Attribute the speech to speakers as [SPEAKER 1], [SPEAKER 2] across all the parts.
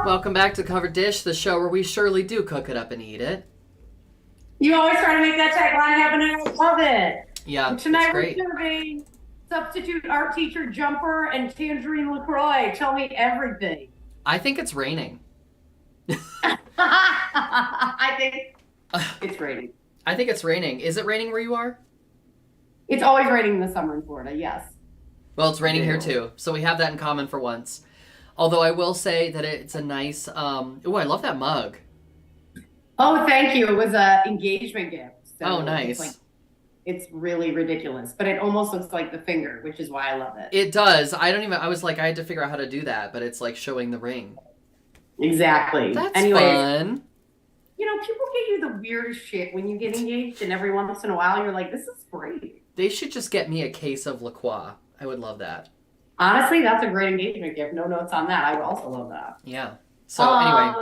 [SPEAKER 1] Welcome back to Covered Dish, the show where we surely do cook it up and eat it.
[SPEAKER 2] You always try to make that tagline happen, and I love it.
[SPEAKER 1] Yeah,
[SPEAKER 2] And
[SPEAKER 1] it's
[SPEAKER 2] tonight we're
[SPEAKER 1] great.
[SPEAKER 2] serving substitute art teacher Jumper and Tangerine LaCroix. Tell me everything.
[SPEAKER 1] I think it's raining.
[SPEAKER 2] I think it's raining.
[SPEAKER 1] I think it's raining. Is it raining where you are?
[SPEAKER 2] It's always raining in the summer in Florida, yes.
[SPEAKER 1] Well, it's raining here too, so we have that in common for once. Although I will say that it's a nice, oh, I love that mug.
[SPEAKER 2] Oh, thank you. It was a engagement gift. So
[SPEAKER 1] Oh, nice.
[SPEAKER 2] it's really ridiculous, but it almost looks like the finger, which is why I love it.
[SPEAKER 1] It does. I was like, I had to figure out how to do that, but it's like showing the ring.
[SPEAKER 2] Exactly.
[SPEAKER 1] That's
[SPEAKER 2] Anyways,
[SPEAKER 1] fun.
[SPEAKER 2] people get you the weirdest shit when you get engaged, and every once in a while you're like, this is great.
[SPEAKER 1] They should just get me a case of La Croix. I would love that.
[SPEAKER 2] Honestly, that's a great engagement gift. No notes on that. I would also love that.
[SPEAKER 1] Yeah. So anyway,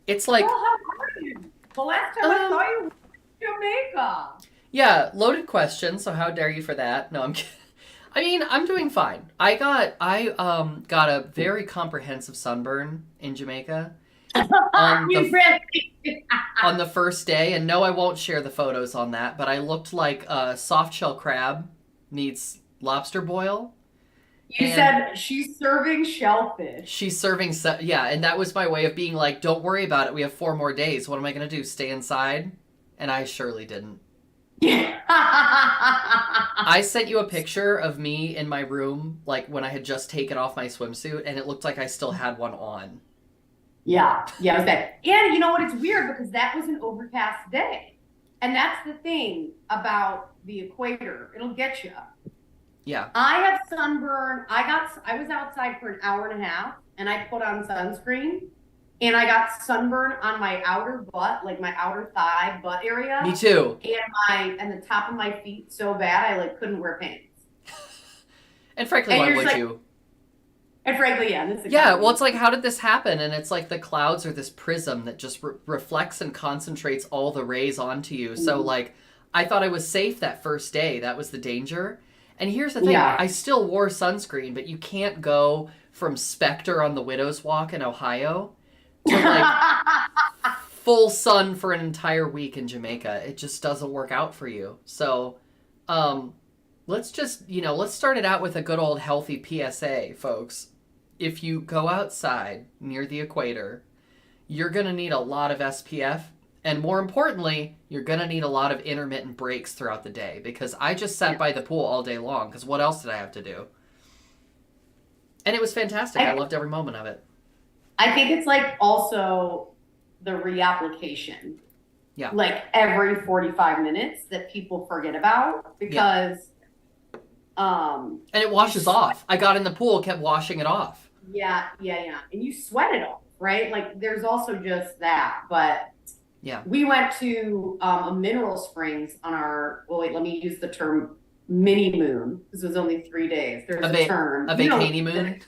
[SPEAKER 1] it's like,
[SPEAKER 2] well, how are you? The last time I saw you was in Jamaica.
[SPEAKER 1] yeah, loaded question. So how dare you for that? No, I'm kidding. I mean, I'm doing fine. I got a very comprehensive sunburn in Jamaica on
[SPEAKER 2] You
[SPEAKER 1] the
[SPEAKER 2] really?
[SPEAKER 1] on the first day, and no, I won't share the photos on that. But I looked like a soft shell crab needs lobster boil.
[SPEAKER 2] You said she's serving shellfish.
[SPEAKER 1] She's serving, yeah, and that was my way of being like, don't worry about it. We have 4 more days. What am I going to do? Stay inside? And I surely didn't. I sent you a picture of me in my room, like when I had just taken off my swimsuit, and it looked like I still had one on.
[SPEAKER 2] Yeah, it was bad. And you know what? It's weird because that was an overcast day. And that's the thing about the equator. It'll get you.
[SPEAKER 1] Yeah.
[SPEAKER 2] I have sunburn. I was outside for an hour and a half and I put on sunscreen and I got sunburn on my outer butt, like my outer thigh butt area.
[SPEAKER 1] Me too.
[SPEAKER 2] And the top of my feet so bad I couldn't wear pants.
[SPEAKER 1] And frankly, why would you?
[SPEAKER 2] And frankly, yeah.
[SPEAKER 1] Yeah, well, it's like, how did this happen? And it's like the clouds are this prism that just reflects and concentrates all the rays onto you. So, like, I thought I was safe that first day. That was the danger. And here's the thing.
[SPEAKER 2] Yeah.
[SPEAKER 1] I still wore sunscreen, but you can't go from Spectre on the Widow's Walk in Ohio to, like, full sun for an entire week in Jamaica. It just doesn't work out for you. So, let's just, let's start it out with a good old healthy PSA, folks. If you go outside near the equator, you're going to need a lot of SPF. And more importantly, you're going to need a lot of intermittent breaks throughout the day. Because I just sat by the pool all day long. Because what else did I have to do? And it was fantastic. I loved every moment of it.
[SPEAKER 2] I think it's like also the reapplication.
[SPEAKER 1] Yeah.
[SPEAKER 2] Like every 45 minutes that people forget about. Because...
[SPEAKER 1] and it washes off. I got in the pool, kept washing it off.
[SPEAKER 2] Yeah. And you sweat it off, right? Like there's also just that. But
[SPEAKER 1] yeah,
[SPEAKER 2] we went to a mineral springs on our, let me use the term mini moon. This was only 3 days. There's a term.
[SPEAKER 1] A bikini moon?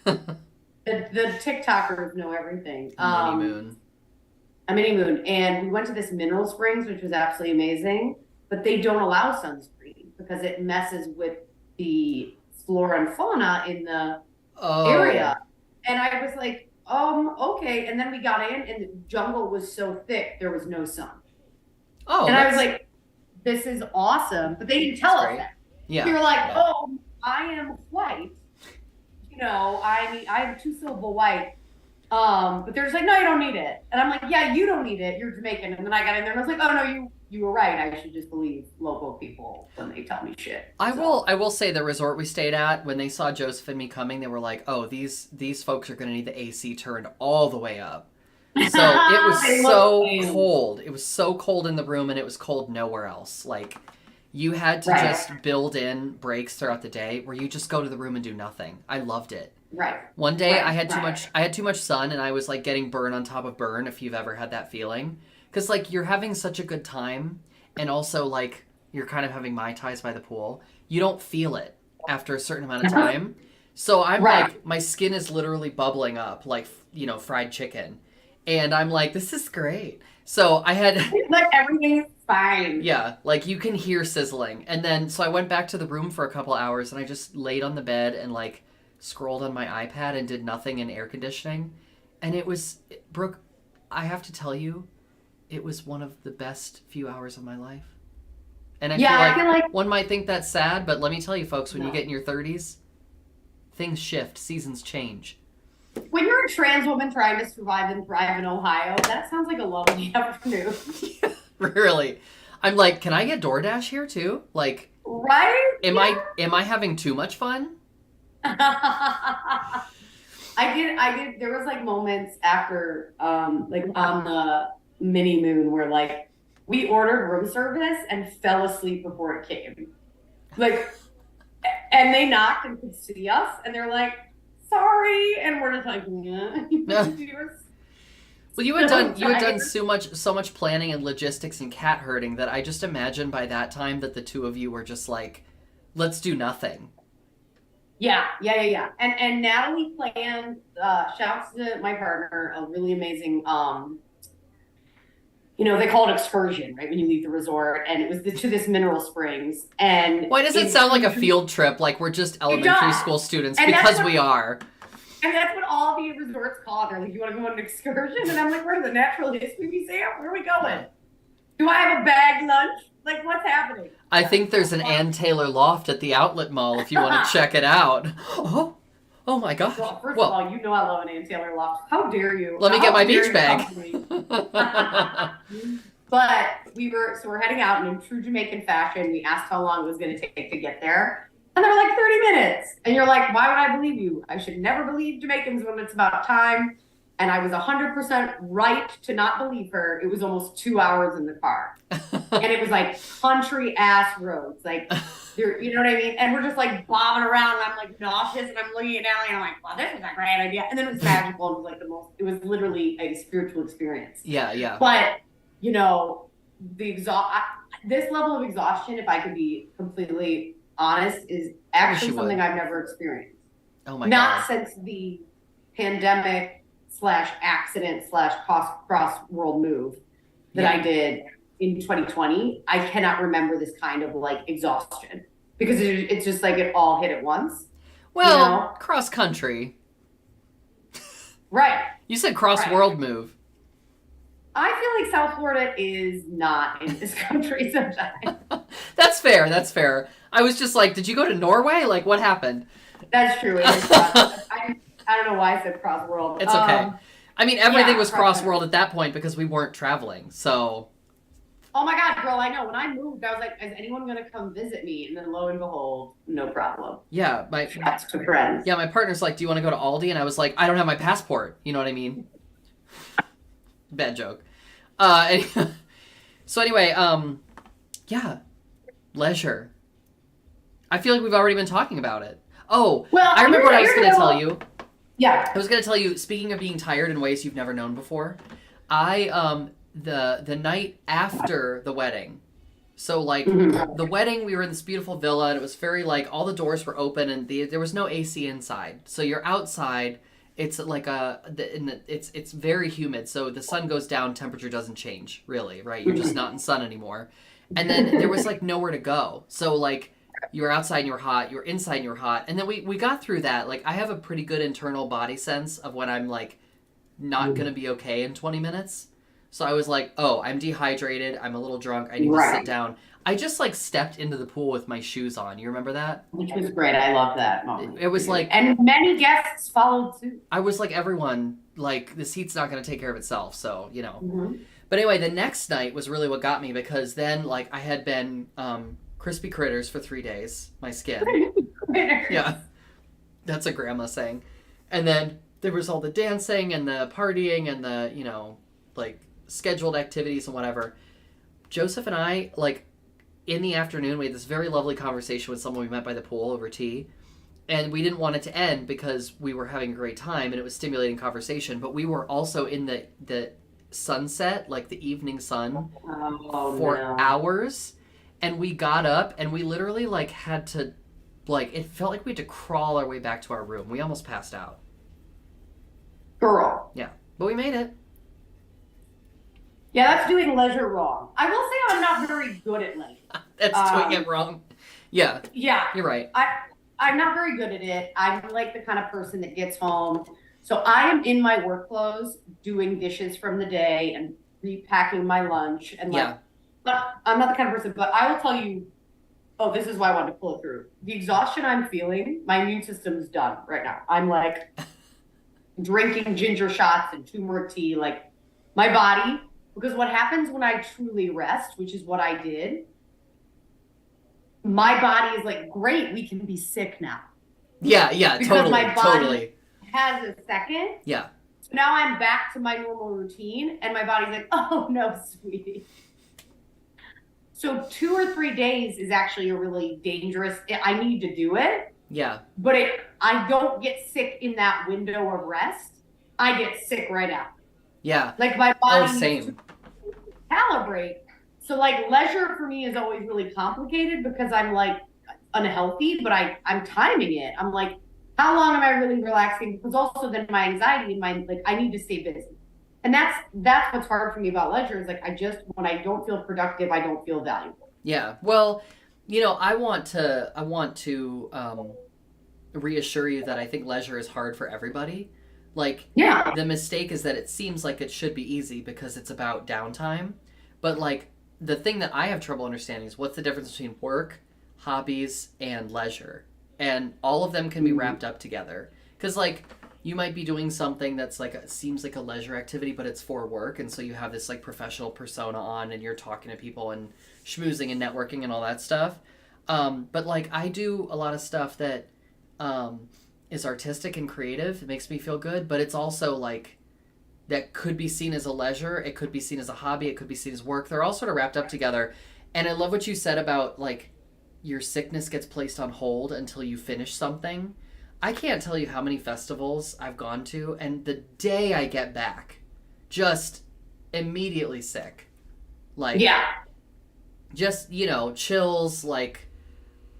[SPEAKER 2] The TikTokers know everything.
[SPEAKER 1] A mini moon.
[SPEAKER 2] A mini moon. And we went to this mineral springs, which was absolutely amazing. But they don't allow sunscreen because it messes with the flora and fauna in the area. And I was like, okay. And then we got in and the jungle was so thick, there was no sun.
[SPEAKER 1] Oh.
[SPEAKER 2] And I was like, this is awesome. But they didn't tell us that.
[SPEAKER 1] Yeah.
[SPEAKER 2] We were like, I am white. I'm 2-syllable white. But they're just like, no, you don't need it. And I'm like, yeah, you don't need it. You're Jamaican. And then I got in there and I was like, oh, no, you were right. I should just believe local people when they tell me shit.
[SPEAKER 1] I will say the resort we stayed at, when they saw Joseph and me coming, they were like, oh, these folks are going to need the AC turned all the way up. So it was so cold. It was so cold in the room and it was cold nowhere else. Like, you had to just build in breaks throughout the day where you just go to the room and do nothing. I loved it.
[SPEAKER 2] Right.
[SPEAKER 1] One day I had too much sun and I was like getting burn on top of burn, if you've ever had that feeling. Because, like, you're having such a good time, and also, like, you're kind of having Mai Tais by the pool. You don't feel it after a certain amount of time. So I'm like, my skin is literally bubbling up, like, fried chicken. And I'm like, this is great. So I had...
[SPEAKER 2] like, everything's fine.
[SPEAKER 1] Yeah, like, you can hear sizzling. And then, so I went back to the room for a couple hours, and I just laid on the bed and, like, scrolled on my iPad and did nothing in air conditioning. And it was, Brooke, I have to tell you, it was one of the best few hours of my life. And I
[SPEAKER 2] Yeah,
[SPEAKER 1] feel
[SPEAKER 2] I
[SPEAKER 1] like
[SPEAKER 2] feel like
[SPEAKER 1] one might think that's sad, but let me tell you, folks, when you
[SPEAKER 2] no.
[SPEAKER 1] get in your 30s, things shift, seasons change.
[SPEAKER 2] When you're a trans woman trying to survive and thrive in Ohio, that sounds like a lovely afternoon.
[SPEAKER 1] Really. I'm like, can I get DoorDash here too? Like,
[SPEAKER 2] Right?
[SPEAKER 1] am I having too much fun?
[SPEAKER 2] Yeah. I did there was like moments after like on the mini moon where like we ordered room service and fell asleep before it came. Like and they knocked and could see us and they're like, sorry, and we're just like, yeah.
[SPEAKER 1] Well, you had done so much planning and logistics and cat herding that I just imagine by that time that the two of you were just like, let's do nothing.
[SPEAKER 2] Yeah. And Natalie planned shouts to my partner, a really amazing they call it excursion, right? When you leave the resort, and it was to this mineral springs, and
[SPEAKER 1] Why does it sound like a field trip? Like we're just elementary school students because we are.
[SPEAKER 2] And that's what all the resorts call it. They're like, you want to go on an excursion? And I'm like, where's the Natural History Museum? Where are we going? Do I have a bag lunch? Like, what's happening?
[SPEAKER 1] I think there's an Ann Taylor loft at the outlet mall if you want to check it out. Oh my gosh.
[SPEAKER 2] Well, first of all, you know I love an Ann Taylor loft. How dare you?
[SPEAKER 1] Let me get my beach bag.
[SPEAKER 2] But we're heading out, and in true Jamaican fashion, we asked how long it was going to take to get there. And they're like 30 minutes. And you're like, why would I believe you? I should never believe Jamaicans when it's about time. And I was 100% right to not believe her. It was almost 2 hours in the car. And it was like country ass roads. Like, you know what I mean? And we're just like bobbing around. And I'm like nauseous. And I'm looking at Allie and I'm like, wow, this is a great idea. And then it was magical. And it was like it was literally a spiritual experience.
[SPEAKER 1] Yeah.
[SPEAKER 2] But, this level of exhaustion, if I could be completely honest, is actually something I've never experienced.
[SPEAKER 1] Oh my God.
[SPEAKER 2] Not since the pandemic /accident /cross world move that I did in 2020. I cannot remember this kind of like exhaustion because it's just like it all hit at once.
[SPEAKER 1] Well, cross country.
[SPEAKER 2] Right.
[SPEAKER 1] You said cross world move.
[SPEAKER 2] I feel like South Florida is not in this country sometimes.
[SPEAKER 1] That's fair. I was just like, did you go to Norway? Like, what happened?
[SPEAKER 2] That's true. It is I don't know why I said cross world.
[SPEAKER 1] It's okay. I mean, everything was cross world at that point because we weren't traveling. So.
[SPEAKER 2] Oh my God, girl! I know. When I moved, I was like, "Is anyone gonna come visit me?" And then, lo and behold, no problem.
[SPEAKER 1] Yeah,
[SPEAKER 2] That's to friends.
[SPEAKER 1] Yeah, my partner's like, "Do you want to go to Aldi?" And I was like, "I don't have my passport." You know what I mean? Bad joke. So anyway, yeah, leisure. I feel like we've already been talking about it. Oh, well, I remember what I was going to tell you.
[SPEAKER 2] Yeah.
[SPEAKER 1] I was going to tell you, speaking of being tired in ways you've never known before, the night after the wedding, so like the wedding, we were in this beautiful villa, and it was very like, all the doors were open, and there was no AC inside. So you're outside, it's like it's very humid, so the sun goes down, temperature doesn't change, really, right? You're just not in sun anymore. And then there was like nowhere to go. So like, you were outside and you were hot, you were inside and you were hot. And then we got through that. Like, I have a pretty good internal body sense of when I'm like not going to be okay in 20 minutes. So I was like, oh, I'm dehydrated, I'm a little drunk, I need to sit down. I just like stepped into the pool with my shoes on. You remember that?
[SPEAKER 2] Which was great. I love that moment.
[SPEAKER 1] It was like,
[SPEAKER 2] and many guests followed suit.
[SPEAKER 1] I was like, everyone, like, this heat's not going to take care of itself. So, But anyway, the next night was really what got me, because then like I had been crispy critters for 3 days, my skin. Yeah. That's a grandma saying. And then there was all the dancing and the partying and the, like scheduled activities and whatever. Joseph and I, like, in the afternoon, we had this very lovely conversation with someone we met by the pool over tea. And we didn't want it to end because we were having a great time and it was stimulating conversation. But we were also in the sunset, like the evening sun, for hours. And we got up and we literally, like, had to, like, it felt like we had to crawl our way back to our room. We almost passed out.
[SPEAKER 2] Girl.
[SPEAKER 1] Yeah. But we made it.
[SPEAKER 2] Yeah, that's doing leisure wrong. I will say I'm not very good at leisure.
[SPEAKER 1] That's doing it wrong. Yeah.
[SPEAKER 2] Yeah.
[SPEAKER 1] You're right.
[SPEAKER 2] I'm not very good at it. I'm like the kind of person that gets home, So I am in my work clothes doing dishes from the day and repacking my lunch and like,
[SPEAKER 1] Yeah.
[SPEAKER 2] I'm not the kind of person, but I will tell you, oh, this is why I wanted to pull it through. The exhaustion I'm feeling, my immune system's done right now. I'm like drinking ginger shots and turmeric tea, like my body, because what happens when I truly rest, which is what I did, my body is like, great, we can be sick now.
[SPEAKER 1] Yeah, yeah,
[SPEAKER 2] Because
[SPEAKER 1] totally,
[SPEAKER 2] my body
[SPEAKER 1] totally.
[SPEAKER 2] has a second.
[SPEAKER 1] Yeah.
[SPEAKER 2] So now I'm back to my normal routine, and my body's like, oh no, sweetie. So 2 or 3 days is actually a really dangerous. I need to do it,
[SPEAKER 1] Yeah.
[SPEAKER 2] but I don't get sick in that window of rest. I get sick right after.
[SPEAKER 1] Yeah.
[SPEAKER 2] Like my
[SPEAKER 1] Oh,
[SPEAKER 2] body needs to
[SPEAKER 1] same.
[SPEAKER 2] calibrate. So like leisure for me is always really complicated because I'm like unhealthy, but I'm timing it. I'm like, how long am I really relaxing? Because also then my anxiety and my like I need to stay busy. And that's what's hard for me about leisure is like I just when I don't feel productive, I don't feel valuable.
[SPEAKER 1] Yeah. Well, I want to reassure you that I think leisure is hard for everybody. Like,
[SPEAKER 2] Yeah.
[SPEAKER 1] the mistake is that it seems like it should be easy because it's about downtime. But, like, the thing that I have trouble understanding is what's the difference between work, hobbies, and leisure? And all of them can be wrapped up together. Because, like, you might be doing something that's like seems like a leisure activity, but it's for work, and so you have this like professional persona on, and you're talking to people and schmoozing and networking and all that stuff. But like I do a lot of stuff that is artistic and creative. It makes me feel good, but it's also like that could be seen as a leisure. It could be seen as a hobby. It could be seen as work. They're all sort of wrapped up together. And I love what you said about like your sickness gets placed on hold until you finish something. I can't tell you how many festivals I've gone to, and the day I get back, just immediately sick. Like,
[SPEAKER 2] Yeah.
[SPEAKER 1] just, chills, like,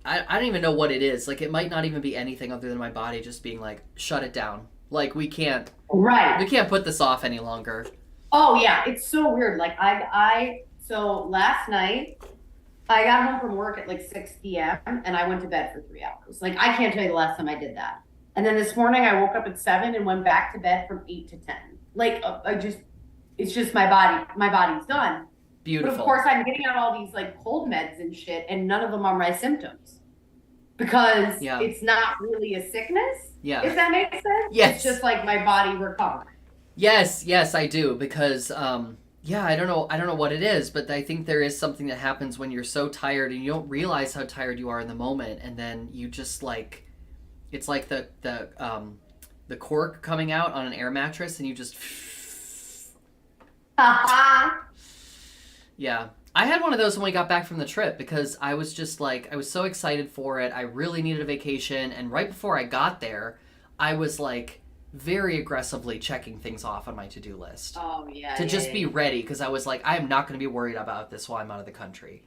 [SPEAKER 1] I don't even know what it is. Like, it might not even be anything other than my body just being like, shut it down. Like,
[SPEAKER 2] Right.
[SPEAKER 1] we can't put this off any longer.
[SPEAKER 2] Oh yeah, it's so weird. Like so last night I got home from work at like 6 p.m. and I went to bed for 3 hours. Like I can't tell you the last time I did that. And then this morning I woke up at 7 and went back to bed from 8 to 10. Like it's just my body. My body's done.
[SPEAKER 1] Beautiful.
[SPEAKER 2] But of course I'm getting on all these like cold meds and shit, and none of them are my symptoms because it's not really a sickness.
[SPEAKER 1] Yeah.
[SPEAKER 2] If that makes sense.
[SPEAKER 1] Yes.
[SPEAKER 2] It's just like my body recovering.
[SPEAKER 1] Yes, I do because I don't know what it is, but I think there is something that happens when you're so tired and you don't realize how tired you are in the moment, and then you just like it's like the cork coming out on an air mattress, and you just yeah. I had one of those when we got back from the trip because I was just like I was so excited for it. I really needed a vacation, and right before I got there, I was like very aggressively checking things off on my to-do list.
[SPEAKER 2] Oh, yeah.
[SPEAKER 1] To just be ready, because I was like, I am not going to be worried about this while I'm out of the country.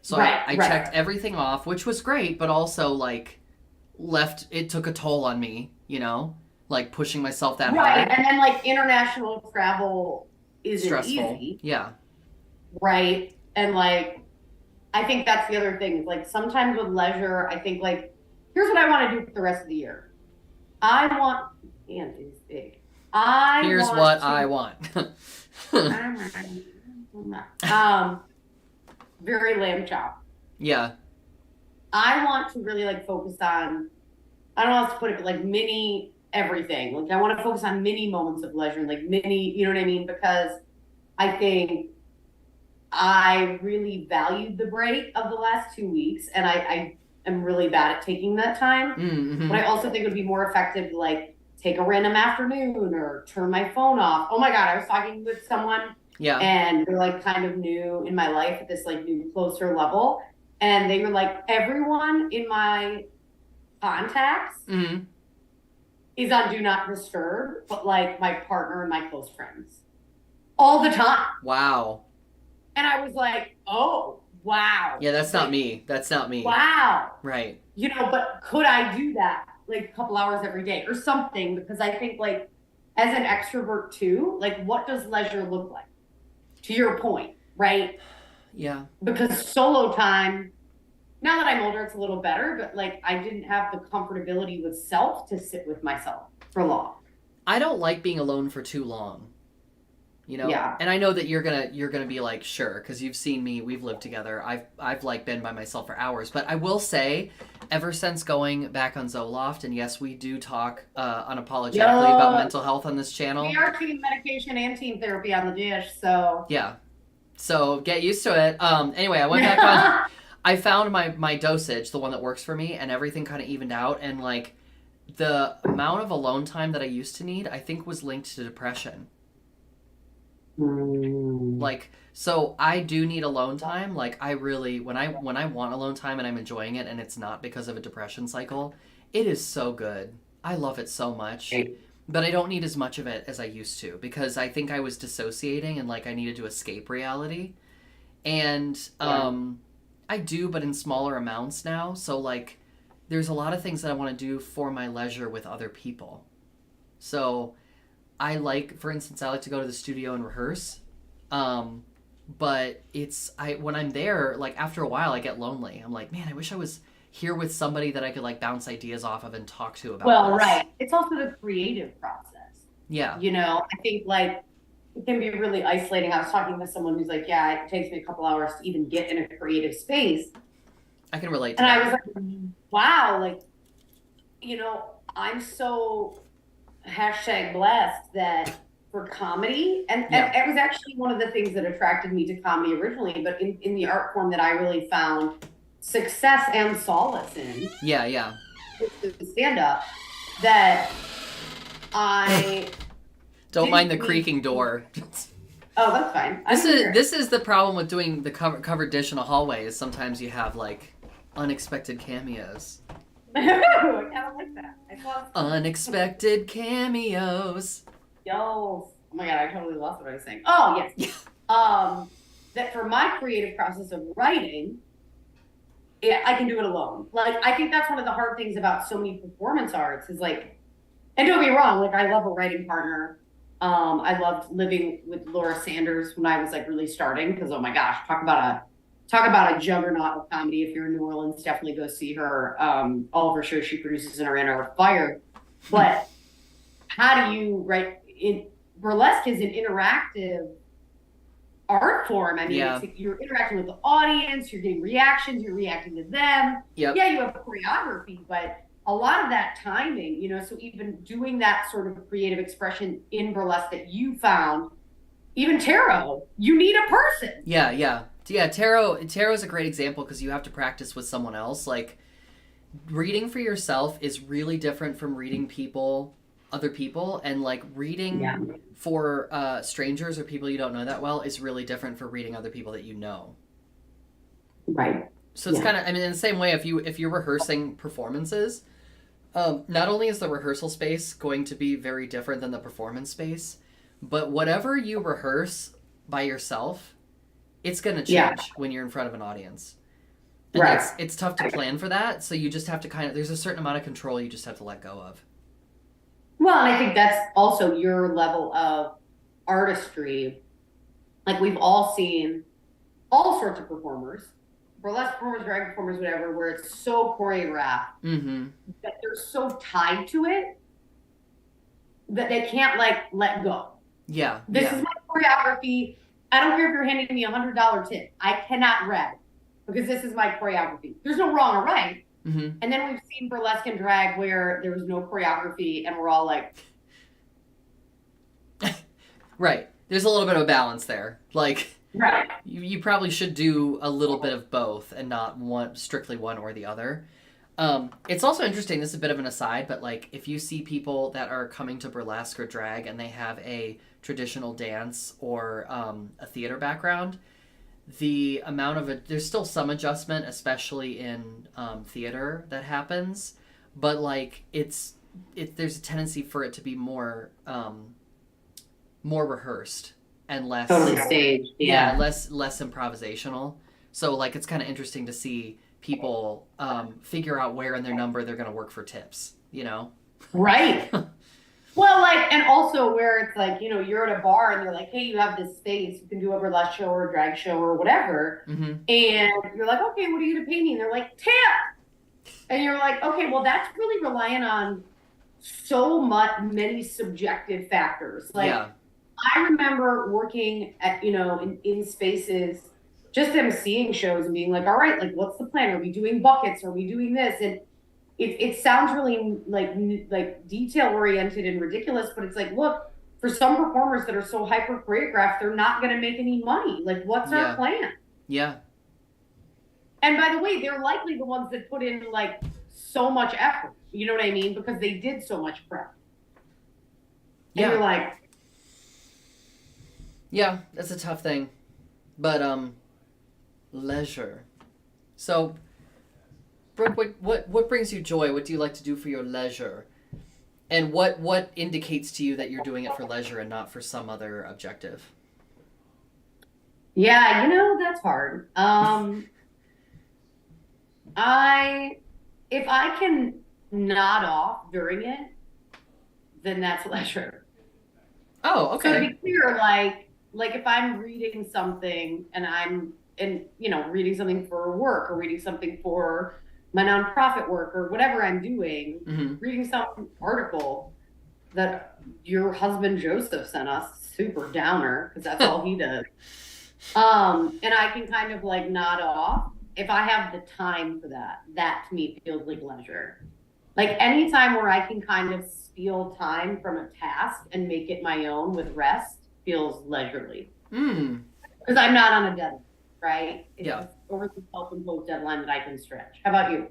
[SPEAKER 1] So I checked everything off, which was great, but also, like, it took a toll on me, like pushing myself that hard.
[SPEAKER 2] Right, and then, like, international travel isn't
[SPEAKER 1] stressful.
[SPEAKER 2] Easy.
[SPEAKER 1] Yeah.
[SPEAKER 2] Right, and, like, I think that's the other thing. Like, sometimes with leisure, I think, like, here's what I want to do for the rest of the year. And is big.
[SPEAKER 1] Here's what I want.
[SPEAKER 2] Very lamb chop.
[SPEAKER 1] Yeah.
[SPEAKER 2] I want to really like focus on, I don't know how to put it, but like mini everything. Like I want to focus on mini moments of leisure, like mini, you know what I mean? Because I think I really valued the break of the last 2 weeks, and I am really bad at taking that time.
[SPEAKER 1] Mm-hmm.
[SPEAKER 2] But I also think it would be more effective to like take a random afternoon or turn my phone off. Oh my God, I was talking with someone and they're like kind of new in my life at this like new closer level. And they were like, everyone in my contacts is on do not disturb, but like my partner and my close friends all the time.
[SPEAKER 1] Wow.
[SPEAKER 2] And I was like, oh, wow.
[SPEAKER 1] Yeah, that's not me. That's not me.
[SPEAKER 2] Wow.
[SPEAKER 1] Right.
[SPEAKER 2] But could I do that like a couple hours every day or something? Because I think like as an extrovert too, like what does leisure look like? To your point, right?
[SPEAKER 1] Yeah.
[SPEAKER 2] Because solo time, now that I'm older, it's a little better, but like I didn't have the comfortability with self to sit with myself for long.
[SPEAKER 1] I don't like being alone for too long. You know,
[SPEAKER 2] Yeah.
[SPEAKER 1] and I know that you're gonna be like, sure, because you've seen me. We've lived together. I've like been by myself for hours. But I will say, ever since going back on Zoloft, and yes, we do talk unapologetically about
[SPEAKER 2] Yo,
[SPEAKER 1] mental health on this
[SPEAKER 2] we
[SPEAKER 1] channel.
[SPEAKER 2] are team medication and team therapy on the dish, so.
[SPEAKER 1] Yeah, so get used to it. Anyway, I went back on. I found my dosage, the one that works for me, and everything kind of evened out. And like the amount of alone time that I used to need, I think was linked to depression. Like, so I do need alone time. Like, I really, when I want alone time and I'm enjoying it and it's not because of a depression cycle, it is so good. I love it so much. But I don't need as much of it as I used to because I think I was dissociating and like I needed to escape reality. And I do, but in smaller amounts now. So like there's a lot of things that I want to do for my leisure with other people. So I like, for instance, I like to go to the studio and rehearse. Um, but it's I when I'm there, like after a while, I get lonely. I'm like, man, I wish I was here with somebody that I could like bounce ideas off of and talk to about
[SPEAKER 2] Well,
[SPEAKER 1] this.
[SPEAKER 2] right. It's also the creative process.
[SPEAKER 1] Yeah,
[SPEAKER 2] I think like it can be really isolating. I was talking with someone who's like, yeah, it takes me a couple hours to even get in a creative space.
[SPEAKER 1] I can relate to
[SPEAKER 2] And I was
[SPEAKER 1] that.
[SPEAKER 2] like, wow, like, I'm so #blessed that for comedy, and
[SPEAKER 1] Yeah,
[SPEAKER 2] it was actually one of the things that attracted me to comedy originally, but in the art form that I really found success and solace in
[SPEAKER 1] yeah, yeah.
[SPEAKER 2] is stand up, that I
[SPEAKER 1] Don't mind the
[SPEAKER 2] didn't need.
[SPEAKER 1] creaking door.
[SPEAKER 2] Oh, that's fine. I
[SPEAKER 1] This
[SPEAKER 2] don't
[SPEAKER 1] is
[SPEAKER 2] hear
[SPEAKER 1] this is the problem with doing the covered dish in a hallway. Is sometimes you have like unexpected cameos.
[SPEAKER 2] it. I kind of like that. I love
[SPEAKER 1] Unexpected cameos.
[SPEAKER 2] yells. Oh my god, I totally lost what I was saying. Oh yes. That for my creative process of writing, I can do it alone. Like I think that's one of the hard things about so many performance arts is like, and don't get me wrong, like I love a writing partner. I loved living with Laura Sanders when I was like really starting because oh my gosh, talk about a juggernaut of comedy. If you're in New Orleans, definitely go see her. All of her shows she produces in Atlanta are fire. But how do you write? Burlesque is an interactive art form. I mean,
[SPEAKER 1] Yeah.
[SPEAKER 2] you're interacting with the audience, you're getting reactions, you're reacting to them.
[SPEAKER 1] Yep.
[SPEAKER 2] Yeah, you have choreography, but a lot of that timing, so even doing that sort of creative expression in burlesque that you found, even tarot, you need a person.
[SPEAKER 1] Yeah, yeah. Yeah, tarot's a great example because you have to practice with someone else. Like reading for yourself is really different from reading other people, and like reading
[SPEAKER 2] Yeah.
[SPEAKER 1] for strangers or people you don't know that well is really different for reading other people that you know.
[SPEAKER 2] Right.
[SPEAKER 1] So it's
[SPEAKER 2] Yeah.
[SPEAKER 1] kind of, I mean, in the same way, if you're rehearsing performances, not only is the rehearsal space going to be very different than the performance space, but whatever you rehearse by yourself, it's going to change
[SPEAKER 2] Yeah.
[SPEAKER 1] when you're in front of an audience. And
[SPEAKER 2] Right.
[SPEAKER 1] it's tough to plan for that, so you just have to there's a certain amount of control you just have to let go of.
[SPEAKER 2] Well, and I think that's also your level of artistry. Like we've all seen all sorts of performers, burlesque performers, drag performers, whatever, where it's so choreographed
[SPEAKER 1] Mm-hmm.
[SPEAKER 2] that they're so tied to it that they can't like let go.
[SPEAKER 1] Yeah.
[SPEAKER 2] This
[SPEAKER 1] yeah.
[SPEAKER 2] is my choreography. I don't care if you're handing me $100 tip. I cannot read because this is my choreography. There's no wrong or right.
[SPEAKER 1] Mm-hmm.
[SPEAKER 2] And then we've seen burlesque and drag where there was no choreography and we're all like,
[SPEAKER 1] Right. There's a little bit of a balance there. Like,
[SPEAKER 2] right.
[SPEAKER 1] you probably should do a little bit of both and not strictly one or the other. It's also interesting, this is a bit of an aside, but like if you see people that are coming to burlesque or drag and they have a traditional dance or a theater background, the amount of there's still some adjustment, especially in theater, that happens, but like there's a tendency for it to be more rehearsed and less
[SPEAKER 2] Totally staged. Yeah.
[SPEAKER 1] less improvisational. So like it's kind of interesting to see people figure out where in their number they're going to work for tips,
[SPEAKER 2] Right. Well, like, and also where it's like, you're at a bar and they're like, hey, you have this space, you can do a burlesque show or a drag show or whatever.
[SPEAKER 1] Mm-hmm.
[SPEAKER 2] And you're like, okay, what are you going to pay me? And they're like, tip. And you're like, okay, well, that's really relying on many subjective factors. Like
[SPEAKER 1] Yeah.
[SPEAKER 2] I remember working at, in spaces, just them seeing shows and being like, all right, like, what's the plan? Are we doing buckets? Are we doing this? And it sounds really like detail oriented and ridiculous, but it's like, look, for some performers that are so hyper choreographed, they're not going to make any money. Like, what's our
[SPEAKER 1] Yeah.
[SPEAKER 2] plan?
[SPEAKER 1] Yeah.
[SPEAKER 2] And by the way, they're likely the ones that put in like so much effort. You know what I mean? Because they did so much prep. And you're
[SPEAKER 1] Yeah.
[SPEAKER 2] like,
[SPEAKER 1] Yeah, that's a tough thing. But leisure. So, Brooke, what brings you joy? What do you like to do for your leisure? And what indicates to you that you're doing it for leisure and not for some other objective?
[SPEAKER 2] yeah, that's hard. I if I can nod off during it, then that's leisure.
[SPEAKER 1] Oh,
[SPEAKER 2] So to
[SPEAKER 1] okay.
[SPEAKER 2] be clear, like if I'm reading something and reading something for work or reading something for my nonprofit work or whatever I'm doing,
[SPEAKER 1] Mm-hmm.
[SPEAKER 2] reading some article that your husband Joseph sent us, super downer, because that's all he does. And I can kind of like nod off if I have the time for that. That to me feels like leisure. Like anytime where I can kind of steal time from a task and make it my own with rest feels leisurely.
[SPEAKER 1] Mm.
[SPEAKER 2] Because I'm not on a deadline, right? It's
[SPEAKER 1] Yeah.
[SPEAKER 2] a overly self-imposed deadline that I can stretch. How about you?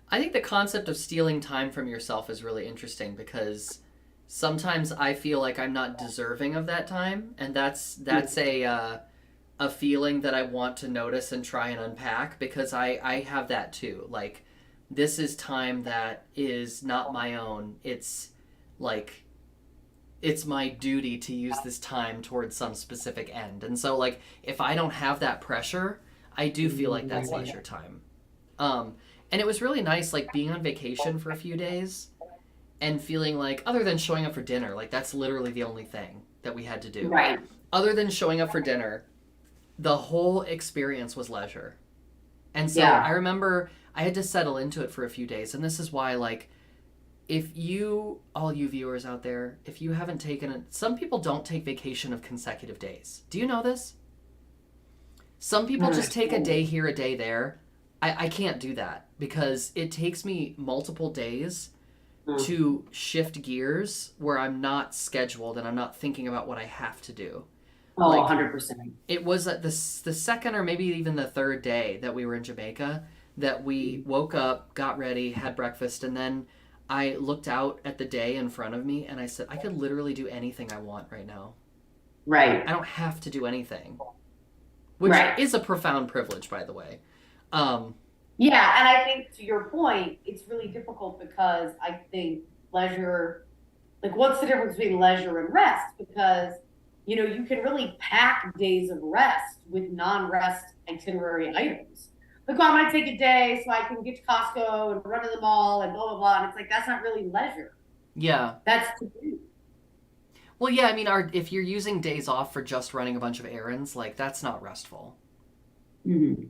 [SPEAKER 1] I think the concept of stealing time from yourself is really interesting because sometimes I feel like I'm not deserving of that time, and that's a feeling that I want to notice and try and unpack because I have that too. Like this is time that is not my own. Like it's my duty to use this time towards some specific end. And so like if I don't have that pressure, I do feel like that's leisure time. Um and it was really nice like being on vacation for a few days and feeling like other than showing up for dinner, like that's literally the only thing that we had to do.
[SPEAKER 2] Right.
[SPEAKER 1] Other than showing up for dinner, the whole experience was leisure. And so I
[SPEAKER 2] Yeah.
[SPEAKER 1] remember I had to settle into it for a few days. And this is why, like, if you, all you viewers out there, if you haven't taken it, some people don't take vacation of consecutive days. Do you know this? Some people just take a day here, a day there. I can't do that because it takes me multiple days to shift gears where I'm not scheduled and I'm not thinking about what I have to do.
[SPEAKER 2] Oh,
[SPEAKER 1] Like
[SPEAKER 2] 100%.
[SPEAKER 1] it was at the second or maybe even the third day that we were in Jamaica that we woke up, got ready, had breakfast, and then I looked out at the day in front of me and I said, I could literally do anything I want right now.
[SPEAKER 2] Right.
[SPEAKER 1] I don't have to do anything, which
[SPEAKER 2] Right.
[SPEAKER 1] is a profound privilege, by the way. Um,
[SPEAKER 2] Yeah, and I think to your point, it's really difficult because I think leisure, like what's the difference between leisure and rest? Because, you can really pack days of rest with non-rest itinerary items. Like, oh, I might take a day so I can get to Costco and run to the mall and blah, blah, blah. And it's like, that's not really leisure.
[SPEAKER 1] yeah.
[SPEAKER 2] That's to do.
[SPEAKER 1] Well, yeah, I mean, if you're using days off for just running a bunch of errands, like that's not restful.
[SPEAKER 2] Mm-hmm.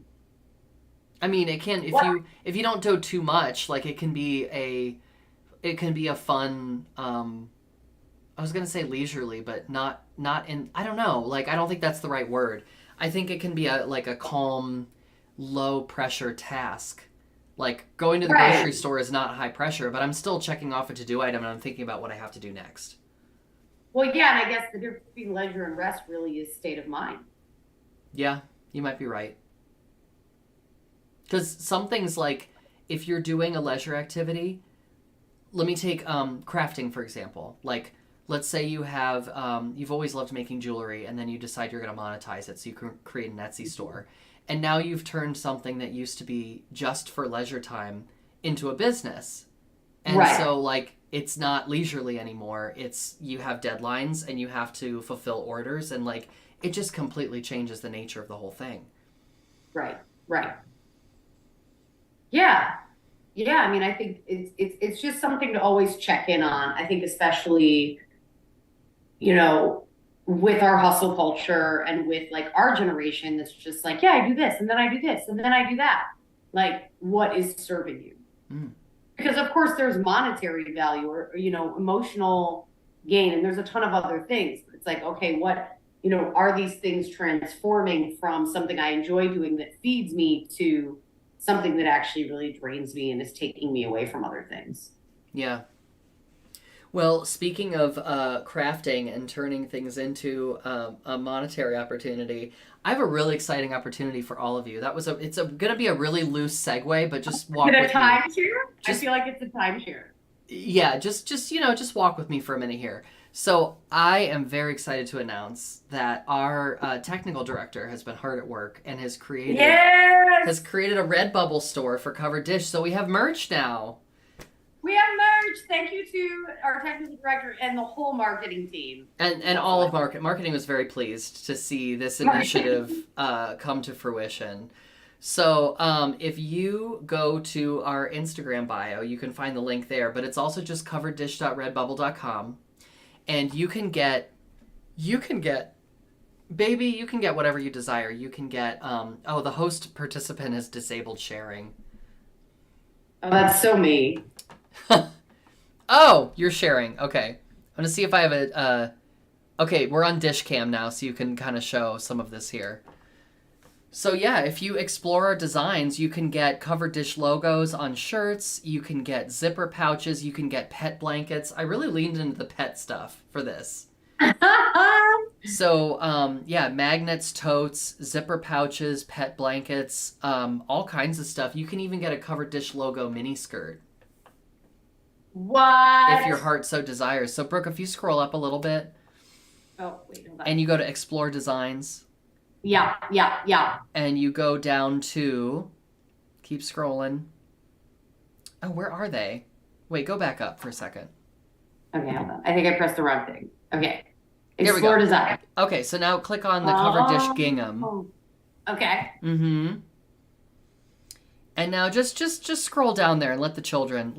[SPEAKER 1] I mean, it can if you don't do too much, like it can be a fun I was gonna say leisurely, but not in I don't know, like I don't think that's the right word. I think it can be a calm, low pressure task. Like going to the
[SPEAKER 2] Right.
[SPEAKER 1] grocery store is not high pressure, but I'm still checking off a to do item and I'm thinking about what I have to do next.
[SPEAKER 2] Well, yeah, and I guess the difference between leisure and rest really is state of mind.
[SPEAKER 1] Yeah, you might be right. Because some things like if you're doing a leisure activity, let me take crafting for example. Like let's say you have you've always loved making jewelry and then you decide you're going to monetize it so you can create an Etsy store. And now you've turned something that used to be just for leisure time into a business. And
[SPEAKER 2] Right.
[SPEAKER 1] so like it's not leisurely anymore. It's you have deadlines and you have to fulfill orders and like it just completely changes the nature of the whole thing.
[SPEAKER 2] Right. Right. Yeah. Yeah. I mean, I think it's just something to always check in on. I think especially, you know, with our hustle culture and with like our generation that's just like, yeah, I do this and then I do this and then I do that. Like, what is serving you?
[SPEAKER 1] Mm.
[SPEAKER 2] Because of course there's monetary value or, emotional gain, and there's a ton of other things. It's like, okay, what, are these things transforming from something I enjoy doing that feeds me to something that actually really drains me and is taking me away from other things?
[SPEAKER 1] Yeah. Well, speaking of crafting and turning things into a monetary opportunity, I have a really exciting opportunity for all of you. It's going to be a really loose segue, but just walk
[SPEAKER 2] Is it a
[SPEAKER 1] with me.
[SPEAKER 2] timeshare? I feel like it's a timeshare.
[SPEAKER 1] Yeah, just walk with me for a minute here. So I am very excited to announce that our technical director has been hard at work and has created a Redbubble store for Covered Dish. So we have merch now.
[SPEAKER 2] We have merch. Thank you to our technical director and the whole marketing team.
[SPEAKER 1] And all of marketing was very pleased to see this initiative come to fruition. So if you go to our Instagram bio, you can find the link there, but it's also just covereddish.redbubble.com. And you can get whatever you desire. You can get, the host participant has disabled sharing.
[SPEAKER 2] Oh, that's so me.
[SPEAKER 1] Oh, you're sharing. Okay. I'm going to see if I have okay, we're on Dishcam now, so you can kind of show some of this here. So yeah, if you explore our designs, you can get Covered Dish logos on shirts, you can get zipper pouches, you can get pet blankets. I really leaned into the pet stuff for this. So, magnets, totes, zipper pouches, pet blankets, all kinds of stuff. You can even get a Covered Dish logo mini skirt.
[SPEAKER 2] What?
[SPEAKER 1] If your heart so desires. So, Brooke, if you scroll up a little bit.
[SPEAKER 2] Oh, wait, hold on.
[SPEAKER 1] And you go to Explore Designs.
[SPEAKER 2] Yeah.
[SPEAKER 1] And you go down to... Keep scrolling. Oh, where are they? Wait, go back up for a second.
[SPEAKER 2] Okay, hold on. I think I pressed the wrong thing. Okay.
[SPEAKER 1] There we go.
[SPEAKER 2] Explore Design.
[SPEAKER 1] Okay, so now click on the Covered Dish gingham.
[SPEAKER 2] Okay.
[SPEAKER 1] Mm-hmm. And now just scroll down there and let the children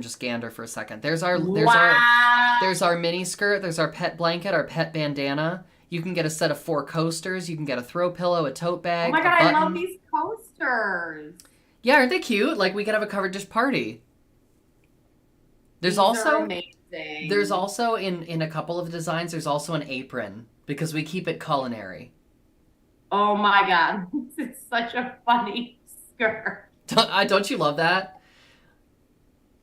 [SPEAKER 1] just gander for a second. There's our mini skirt, there's our pet blanket, our pet bandana. You can get a set of 4 coasters, you can get a throw pillow, a tote bag.
[SPEAKER 2] Oh my god, I love these coasters.
[SPEAKER 1] Yeah, aren't they cute? Like we could have a Covered Dish party. These are amazing. There's also in a couple of designs, there's also an apron because we keep it culinary.
[SPEAKER 2] Oh my god, this is such a funny skirt.
[SPEAKER 1] Don't you love that?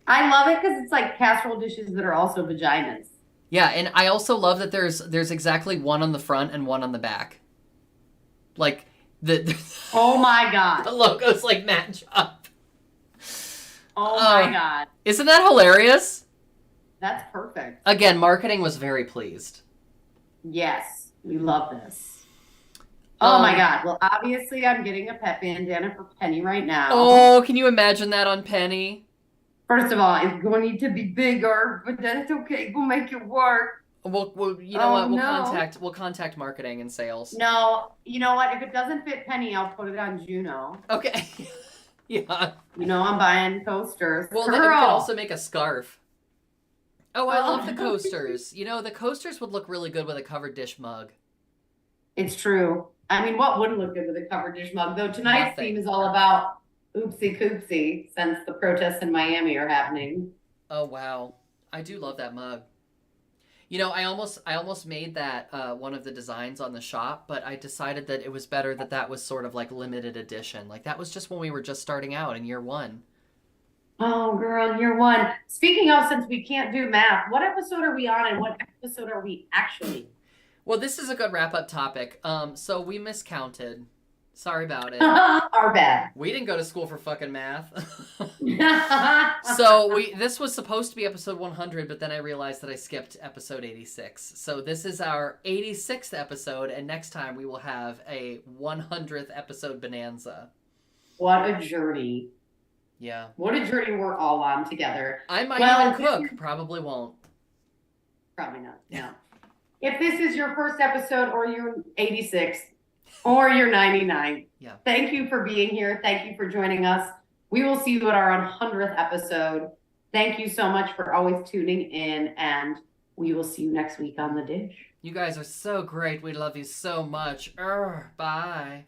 [SPEAKER 2] I love it because it's like casserole dishes that are also vaginas.
[SPEAKER 1] Yeah, and I also love that there's exactly one on the front and one on the back. Like
[SPEAKER 2] oh my god.
[SPEAKER 1] The logos like match up.
[SPEAKER 2] Oh my god.
[SPEAKER 1] Isn't that hilarious?
[SPEAKER 2] That's perfect.
[SPEAKER 1] Again, marketing was very pleased.
[SPEAKER 2] Yes, we love this. Oh my god. Well, obviously I'm getting a pet bandana for Penny right now.
[SPEAKER 1] Oh, can you imagine that on Penny?
[SPEAKER 2] First of all, it's going to be bigger, but that's okay. We'll make it work.
[SPEAKER 1] Well, you know what? We'll contact marketing and sales.
[SPEAKER 2] No, you know what? If it doesn't fit Penny, I'll put it on Juno.
[SPEAKER 1] Okay. Yeah.
[SPEAKER 2] I'm buying coasters.
[SPEAKER 1] Well, then we could also make a scarf. Oh, I love the coasters. The coasters would look really good with a Covered Dish mug.
[SPEAKER 2] It's true. I mean, what wouldn't look good with a Covered Dish mug? Though tonight's theme is all about oopsie koopsie, since the protests in Miami are happening.
[SPEAKER 1] Oh wow, I do love that mug. I almost made that one of the designs on the shop, but I decided that it was better that was sort of like limited edition. Like that was just when we were just starting out in year 1.
[SPEAKER 2] Oh girl, year 1. Speaking of, since we can't do math, what episode are we on and what episode are we actually?
[SPEAKER 1] Well, this is a good wrap-up topic. So we miscounted. Sorry about it.
[SPEAKER 2] Our bad.
[SPEAKER 1] We didn't go to school for fucking math. So this was supposed to be episode 100, but then I realized that I skipped episode 86. So this is our 86th episode, and next time we will have a 100th episode bonanza.
[SPEAKER 2] What a journey.
[SPEAKER 1] Yeah.
[SPEAKER 2] What a journey we're all on together.
[SPEAKER 1] I might even cook. Probably won't.
[SPEAKER 2] Probably not. Yeah. If this is your first episode or your 86th or your 99, thank you for being here. Thank you for joining us. We will see you at our 100th episode. Thank you so much for always tuning in, and we will see you next week on The Dish.
[SPEAKER 1] You guys are so great. We love you so much. Bye.